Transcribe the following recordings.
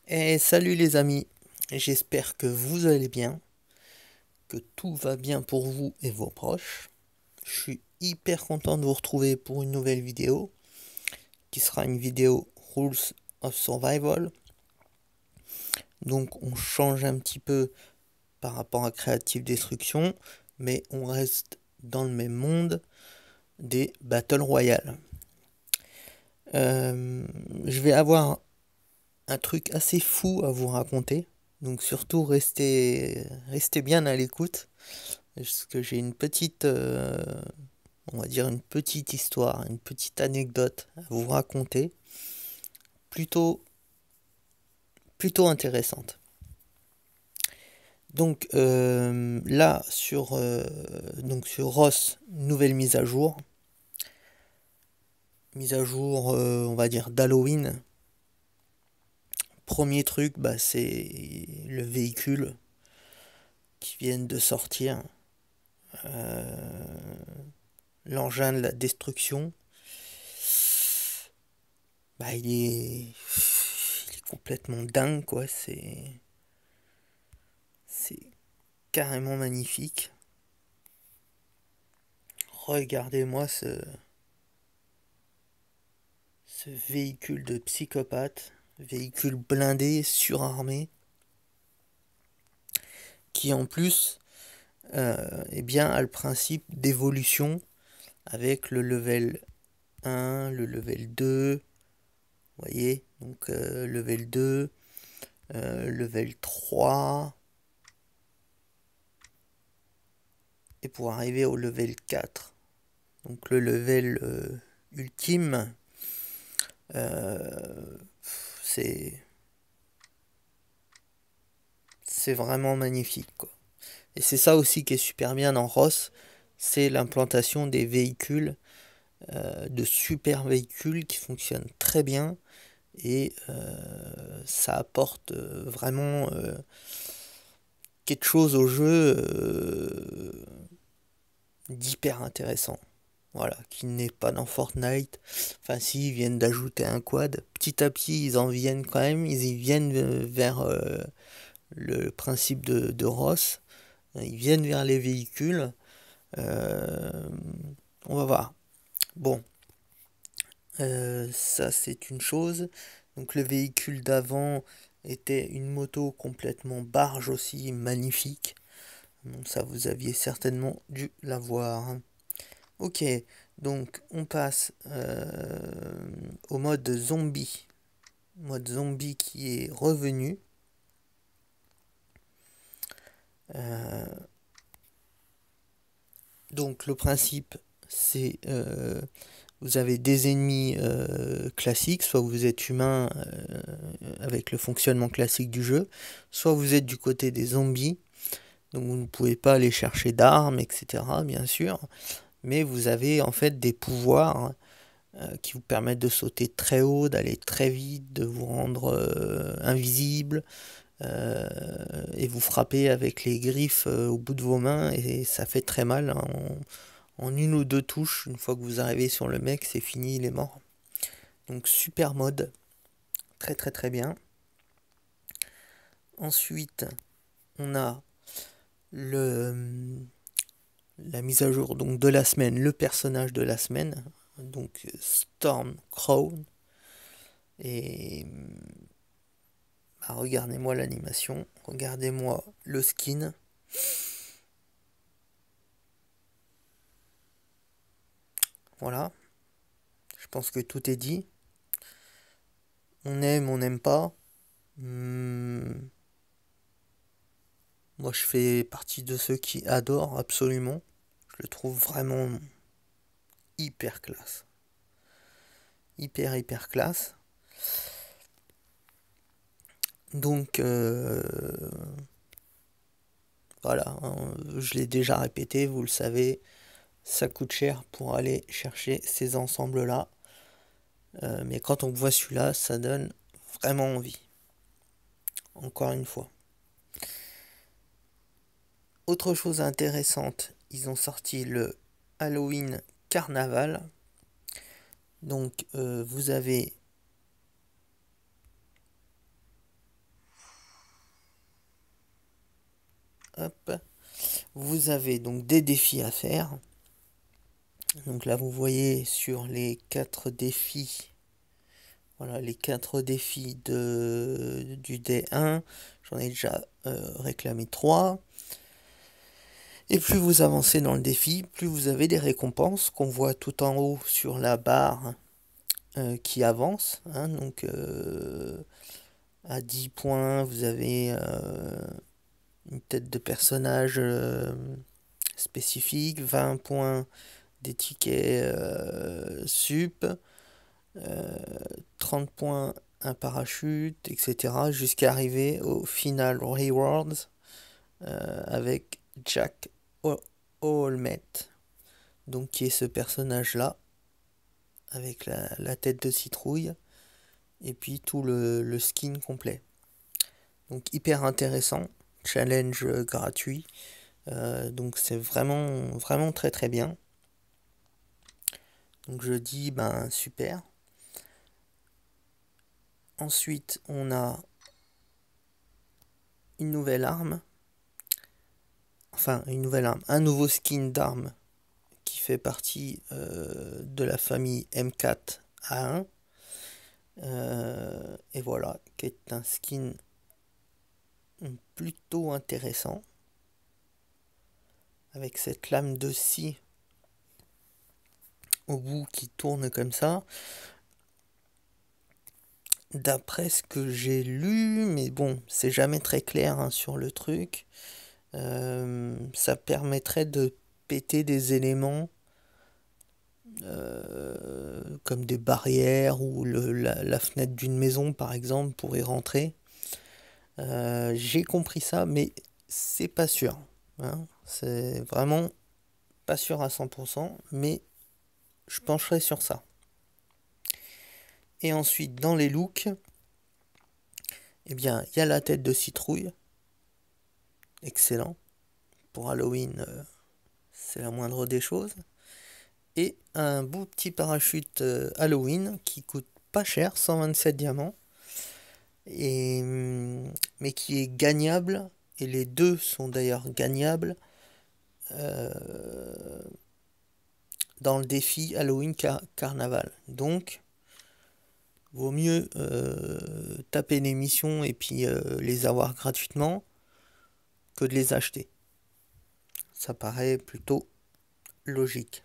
Et salut les amis, j'espère que vous allez bien, que tout va bien pour vous et vos proches. Je suis hyper content de vous retrouver pour une nouvelle vidéo, qui sera une vidéo Rules of Survival. Donc on change un petit peu par rapport à Creative Destruction, mais on reste dans le même monde des Battle Royale. Je vais avoir un truc assez fou à vous raconter, donc surtout restez bien à l'écoute. Parce que j'ai une petite, on va dire une petite histoire, une petite anecdote à vous raconter, plutôt, plutôt intéressante. Donc là sur Ross, nouvelle mise à jour, on va dire d'Halloween. Premier truc, bah, c'est le véhicule qui vient de sortir, l'engin de la destruction. Bah, il est complètement dingue, quoi. C'est carrément magnifique. Regardez-moi ce véhicule de psychopathe, véhicule blindé, surarmé, qui en plus eh bien, a le principe d'évolution avec le level 1, le level 2, vous voyez, donc level 2, level 3, et pour arriver au level 4. Donc le level ultime, euh, c'est c'est vraiment magnifique, quoi. Et c'est ça aussi qui est super bien dans Ross, c'est l'implantation des véhicules, de super véhicules qui fonctionnent très bien et ça apporte vraiment quelque chose au jeu d'hyper intéressant. Voilà, qui n'est pas dans Fortnite. Enfin, si, ils viennent d'ajouter un quad. Petit à petit, ils en viennent quand même. Ils y viennent vers le principe de Ross. Ils viennent vers les véhicules. Euh, on va voir. Bon, ça c'est une chose. Donc le véhicule d'avant était une moto complètement barge aussi, magnifique. Donc ça vous aviez certainement dû la voir. Ok, donc on passe au mode zombie. Mode zombie qui est revenu. Euh, donc le principe c'est vous avez des ennemis classiques, soit vous êtes humain avec le fonctionnement classique du jeu, soit vous êtes du côté des zombies, donc vous ne pouvez pas aller chercher d'armes, etc. bien sûr, mais vous avez en fait des pouvoirs qui vous permettent de sauter très haut, d'aller très vite, de vous rendre invisible, et vous frapper avec les griffes au bout de vos mains, et ça fait très mal, hein, en une ou deux touches. Une fois que vous arrivez sur le mec, c'est fini, il est mort. Donc super mode, très très très bien. Ensuite, on a le, la mise à jour donc de la semaine, le personnage de la semaine, donc Storm Crown. Et bah, regardez-moi l'animation, regardez-moi le skin. Voilà, je pense que tout est dit. On n'aime pas. Hmm, moi, je fais partie de ceux qui adorent absolument. Je le trouve vraiment hyper classe. Hyper, hyper classe. Donc, voilà, hein, je l'ai déjà répété, vous le savez, ça coûte cher pour aller chercher ces ensembles-là. Mais quand on voit celui-là, ça donne vraiment envie. Encore une fois. Autre chose intéressante, ils ont sorti le Halloween Carnaval. Donc vous avez hop, vous avez donc des défis à faire. Donc là, vous voyez sur les 4 défis, voilà les 4 défis du D1, j'en ai déjà réclamé 3. Et plus vous avancez dans le défi, plus vous avez des récompenses qu'on voit tout en haut sur la barre qui avance. Hein, donc à 10 points, vous avez une tête de personnage spécifique, 20 points des tickets sup, 30 points un parachute, etc. jusqu'à arriver au final rewards avec Jack Olmert, donc qui est ce personnage là avec la tête de citrouille et puis tout le skin complet. Donc hyper intéressant, challenge gratuit, donc c'est vraiment très très bien. Donc je dis ben super. Ensuite on a une nouvelle arme, un nouveau skin d'arme qui fait partie de la famille M4A1. Et voilà, qui est un skin plutôt intéressant avec cette lame de scie au bout qui tourne comme ça. D'après ce que j'ai lu, mais bon, c'est jamais très clair hein, sur le truc, ça permettrait de péter des éléments comme des barrières ou la fenêtre d'une maison par exemple pour y rentrer. J'ai compris ça, mais c'est pas sûr. Hein. C'est vraiment pas sûr à 100%, mais je pencherai sur ça. Et ensuite, dans les looks, eh bien, il y a la tête de citrouille. Excellent. Pour Halloween, c'est la moindre des choses. Et un beau petit parachute Halloween qui coûte pas cher, 127 diamants. Mais qui est gagnable. Et les deux sont d'ailleurs gagnables dans le défi Halloween Carnaval. Donc, vaut mieux taper les missions et puis les avoir gratuitement que de les acheter. Ça paraît plutôt logique.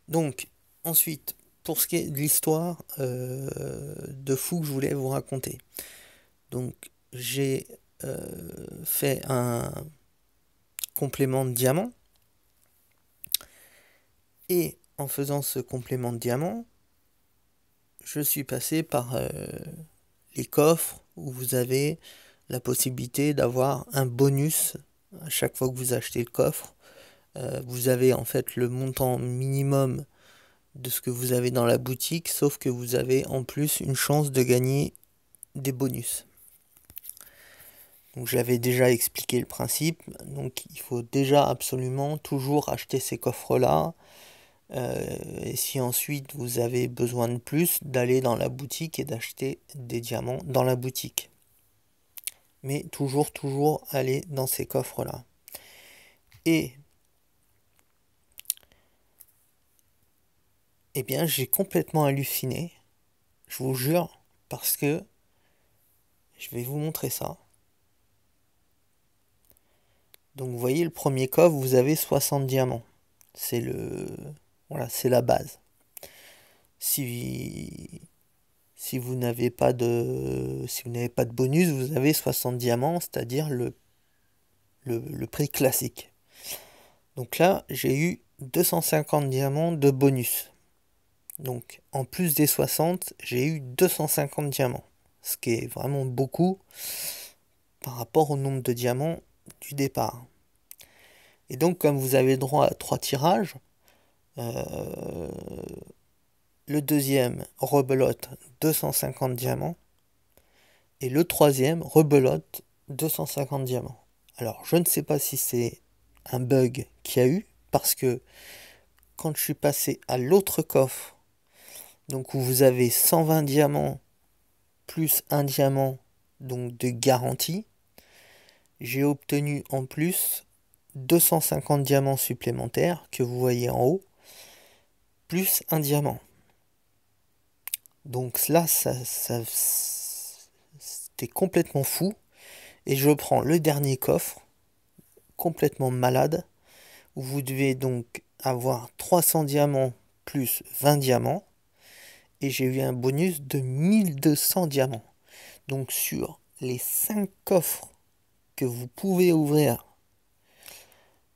Donc, ensuite, pour ce qui est de l'histoire de fou que je voulais vous raconter. Donc, j'ai fait un complément de diamant. Et en faisant ce complément de diamant, je suis passé par les coffres où vous avez la possibilité d'avoir un bonus à chaque fois que vous achetez le coffre. Vous avez en fait le montant minimum de ce que vous avez dans la boutique, sauf que vous avez en plus une chance de gagner des bonus. Donc j'avais déjà expliqué le principe, donc il faut déjà absolument toujours acheter ces coffres-là. Et si ensuite vous avez besoin de plus, d'aller dans la boutique et d'acheter des diamants dans la boutique. Mais toujours aller dans ces coffres-là. Et eh bien, j'ai complètement halluciné, je vous jure, parce que je vais vous montrer ça. Donc vous voyez le premier coffre, vous avez 60 diamants. C'est voilà, c'est la base. Si vous n'avez pas de bonus, vous avez 60 diamants, c'est-à-dire le prix classique. Donc là, j'ai eu 250 diamants de bonus. Donc en plus des 60, j'ai eu 250 diamants. Ce qui est vraiment beaucoup par rapport au nombre de diamants du départ. Et donc comme vous avez droit à 3 tirages, le deuxième rebelote 250 diamants. Et le troisième rebelote 250 diamants. Alors je ne sais pas si c'est un bug qu'il y a eu, parce que quand je suis passé à l'autre coffre, donc où vous avez 120 diamants plus un diamant donc de garantie, j'ai obtenu en plus 250 diamants supplémentaires que vous voyez en haut, plus un diamant. Donc là, c'était complètement fou. Et je prends le dernier coffre, complètement malade, où vous devez donc avoir 300 diamants plus 20 diamants. Et j'ai eu un bonus de 1200 diamants. Donc sur les 5 coffres que vous pouvez ouvrir,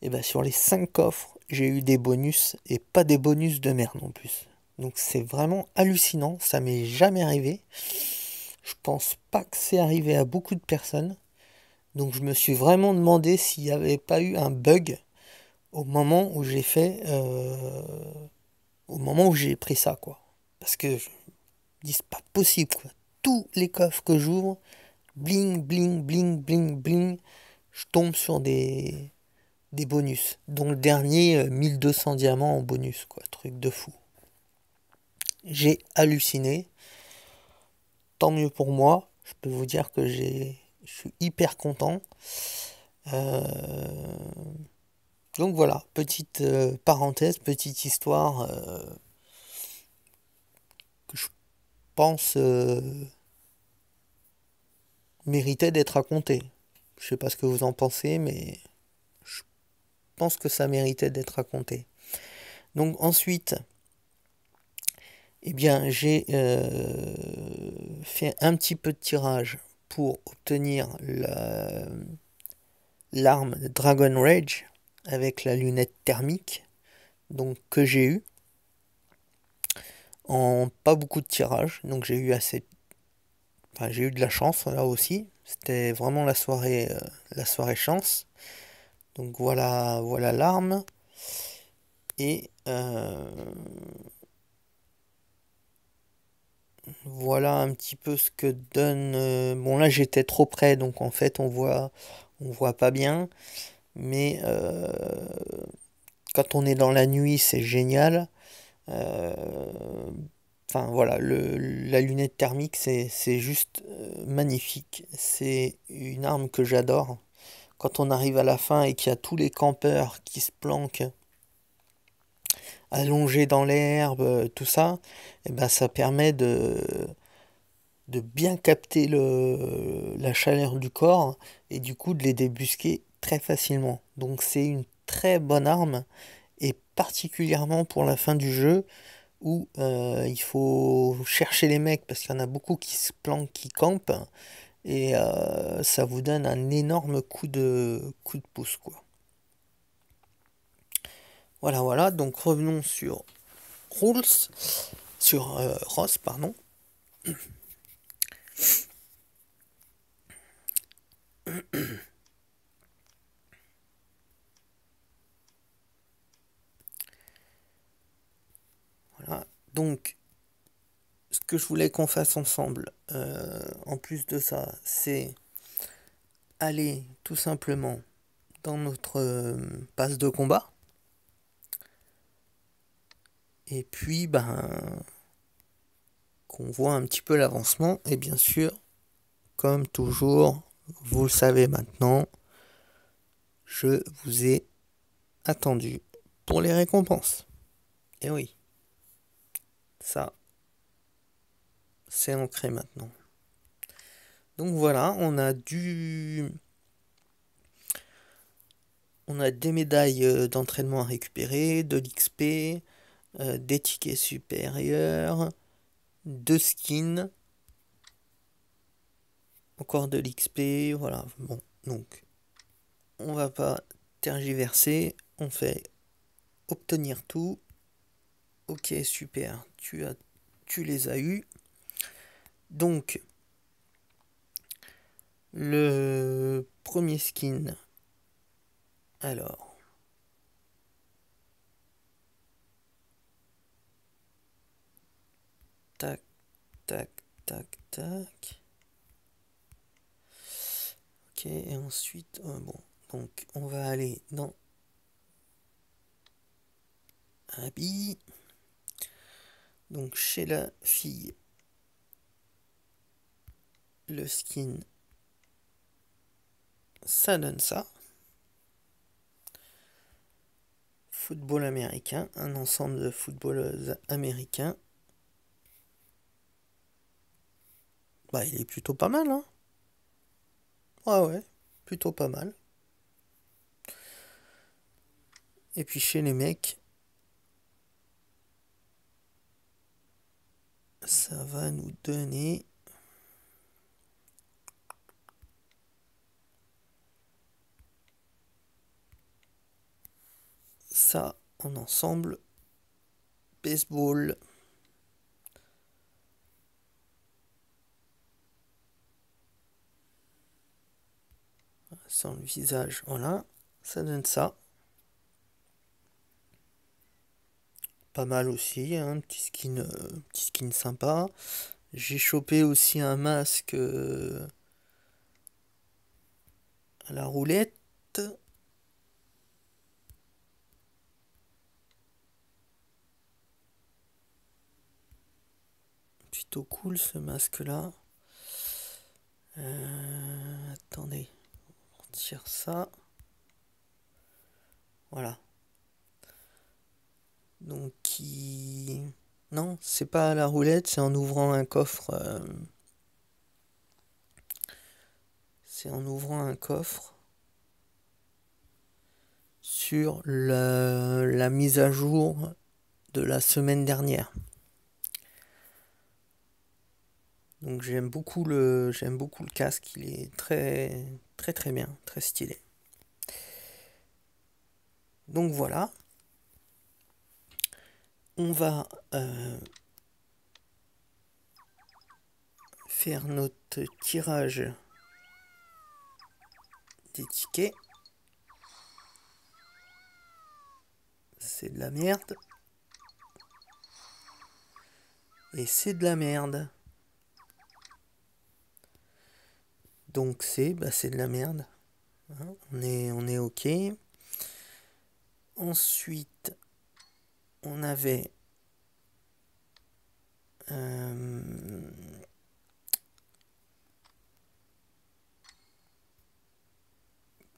et bien sur les 5 coffres, j'ai eu des bonus et pas des bonus de merde en plus. Donc c'est vraiment hallucinant, ça m'est jamais arrivé. Je pense pas que c'est arrivé à beaucoup de personnes. Donc je me suis vraiment demandé s'il n'y avait pas eu un bug au moment où j'ai au moment où j'ai pris ça, quoi. Parce que je me dis c'est pas possible, quoi. Tous les coffres que j'ouvre, bling, bling, bling, bling, bling, je tombe sur des bonus. Dont le dernier, 1200 diamants en bonus, quoi. Truc de fou. J'ai halluciné. Tant mieux pour moi. Je peux vous dire que je suis hyper content. Euh, Donc voilà, petite parenthèse, petite histoire que je pense méritait d'être racontée. Je sais pas ce que vous en pensez, mais je pense que ça méritait d'être raconté. Donc ensuite, eh bien, j'ai fait un petit peu de tirage pour obtenir l'arme Dragon Rage avec la lunette thermique, donc que j'ai eu en pas beaucoup de tirages. Donc j'ai eu assez, enfin, j'ai eu de la chance là aussi. C'était vraiment la soirée chance. Donc voilà, voilà l'arme. Et voilà un petit peu ce que donne. Bon là j'étais trop près, donc en fait on voit pas bien. Mais quand on est dans la nuit, c'est génial. Euh, Enfin voilà, la lunette thermique, c'est juste magnifique. C'est une arme que j'adore. Quand on arrive à la fin et qu'il y a tous les campeurs qui se planquent allongés dans l'herbe, tout ça, et ben ça permet de bien capter la chaleur du corps et du coup de les débusquer très facilement. Donc c'est une très bonne arme et particulièrement pour la fin du jeu où il faut chercher les mecs parce qu'il y en a beaucoup qui se planquent, qui campent et ça vous donne un énorme coup de pouce quoi. Voilà voilà, donc revenons sur Rules, sur Ross pardon. Voilà. Donc ce que je voulais qu'on fasse ensemble, en plus de ça, c'est aller tout simplement dans notre passe de combat. Et puis, ben, qu'on voit un petit peu l'avancement. Et bien sûr, comme toujours, vous le savez maintenant, je vous ai attendu pour les récompenses. Et oui, ça, c'est ancré maintenant. Donc voilà, on a des médailles d'entraînement à récupérer, de l'XP, des tickets supérieurs, deux skins, encore de l'XP, voilà. Bon, donc on va pas tergiverser, on fait obtenir tout. Ok, super, tu les as eu. Donc le premier skin, alors tac, tac, tac, tac. Ok, et ensuite, bon, donc on va aller dans habits. Donc chez la fille, le skin ça donne ça. Football américain, un ensemble de footballeuses américains. Bah, il est plutôt pas mal, hein. Ouais, plutôt pas mal. Et puis chez les mecs, ça va nous donner ça en ensemble. Baseball. Sans le visage, voilà. Ça donne ça. Pas mal aussi, hein, petit skin sympa. J'ai chopé aussi un masque à la roulette. Plutôt cool ce masque-là. Attendez, on tire ça. Voilà. Donc, non, c'est pas à la roulette, c'est en ouvrant un coffre. C'est en ouvrant un coffre sur la mise à jour de la semaine dernière. Donc j'aime beaucoup le casque, il est très très très bien, très stylé. Donc voilà, on va faire notre tirage des tickets. C'est de la merde. Et c'est de la merde. Donc c'est de la merde. Hein, on est ok. Ensuite, on avait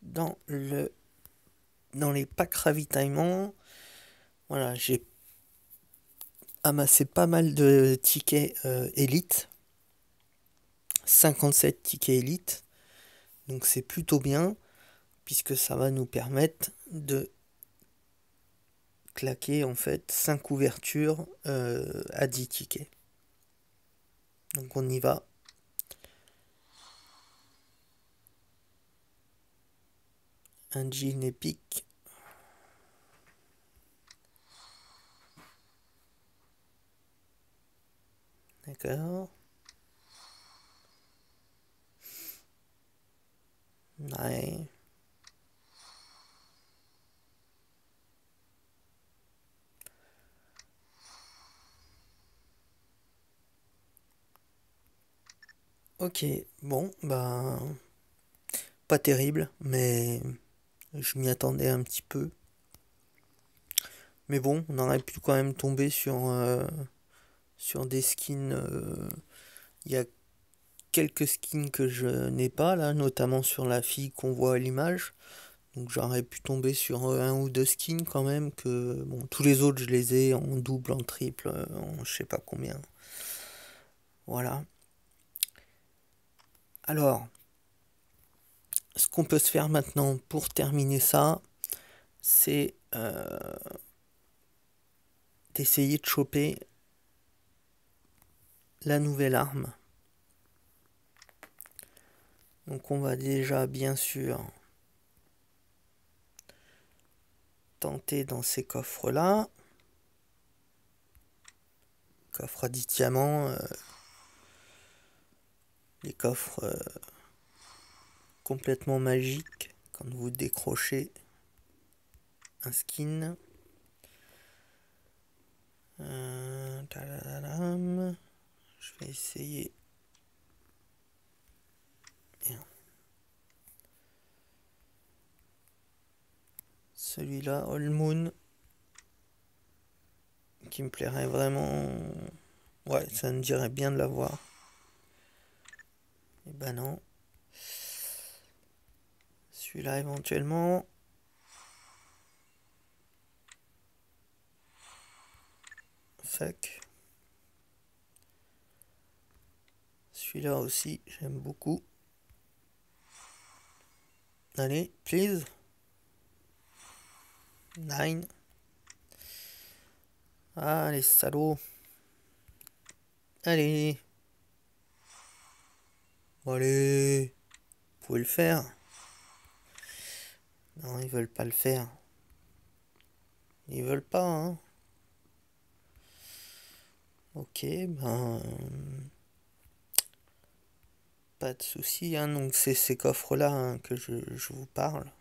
dans les packs ravitaillement, voilà, j'ai amassé pas mal de tickets élite. 57 tickets élite. Donc c'est plutôt bien, puisque ça va nous permettre de claquer en fait 5 ouvertures à 10 tickets. Donc on y va. Un jean épique. D'accord. Ouais. Ok, bon, pas terrible, mais je m'y attendais un petit peu. Mais bon, on aurait pu quand même tomber sur des skins. Il y a quelques skins que je n'ai pas là, notamment sur la fille qu'on voit à l'image. Donc j'aurais pu tomber sur un ou deux skins quand même que bon tous les autres je les ai en double, en triple, en je sais pas combien. Voilà. Alors, ce qu'on peut se faire maintenant pour terminer ça, c'est d'essayer de choper la nouvelle arme. Donc on va déjà bien sûr tenter dans ces coffres-là. Coffre à 10 diamants. Les coffres complètement magiques quand vous décrochez un skin. Je vais essayer. Celui-là, All Moon, qui me plairait vraiment. Ouais, ça me dirait bien de l'avoir. Et ben non. Celui-là éventuellement. Fuck. Celui-là aussi, j'aime beaucoup. Allez, please. 9. Ah, les salauds. Allez. Allez. Vous pouvez le faire. Non, ils veulent pas le faire. Ils veulent pas, hein. Ok, ben... Pas de souci, hein. Donc c'est ces coffres-là, hein, que je vous parle.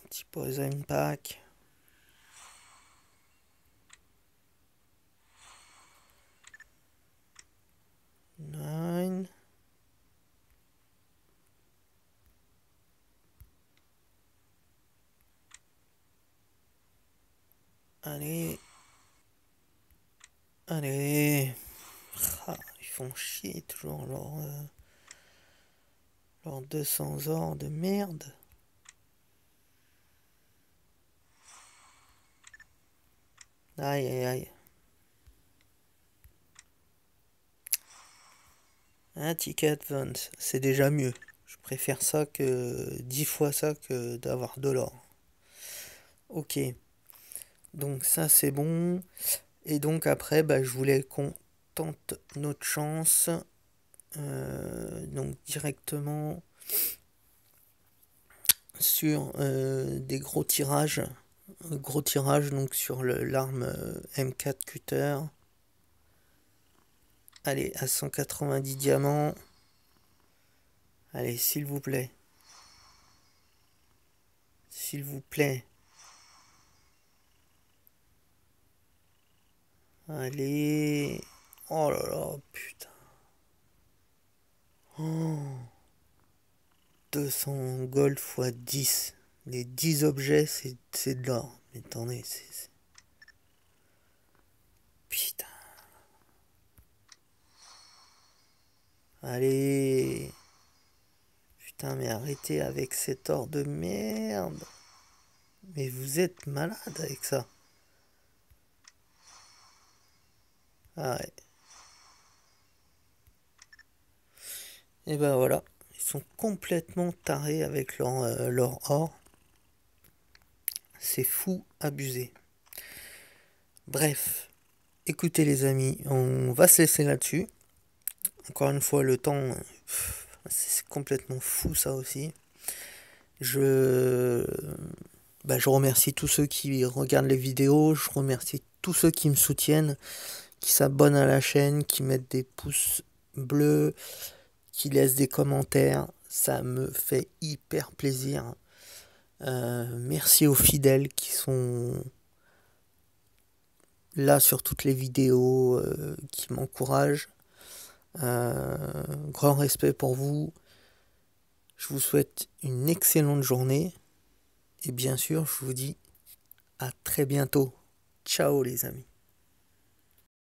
Un petit poison pack. Nine. Allez. Allez. Ah, ils font chier toujours leurs 200 ors de merde. Aïe aïe aïe. Un ticket advance, c'est déjà mieux. Je préfère ça que 10 fois ça que d'avoir de l'or. Ok. Donc ça c'est bon. Et donc après, bah, je voulais qu'on tente notre chance. Donc directement sur des gros tirages. Gros tirage donc sur l'arme M4 Cutter. Allez, à 190 diamants. Allez, s'il vous plaît. S'il vous plaît. Allez. Oh là là, putain. Oh. 200 gold x 10. Les 10 objets, c'est de l'or. Mais attendez, c'est... Putain. Allez. Putain, mais arrêtez avec cet or de merde. Mais vous êtes malade avec ça. Ah ouais. Et ben voilà. Ils sont complètement tarés avec leur or. C'est fou, abusé. Bref. Écoutez les amis, on va se laisser là-dessus. Encore une fois, le temps, c'est complètement fou ça aussi. Je, je remercie tous ceux qui regardent les vidéos, je remercie tous ceux qui me soutiennent, qui s'abonnent à la chaîne, qui mettent des pouces bleus, qui laissent des commentaires. Ça me fait hyper plaisir. Merci aux fidèles qui sont là sur toutes les vidéos, qui m'encouragent. Grand respect pour vous. Je vous souhaite une excellente journée. Et bien sûr, je vous dis à très bientôt. Ciao les amis.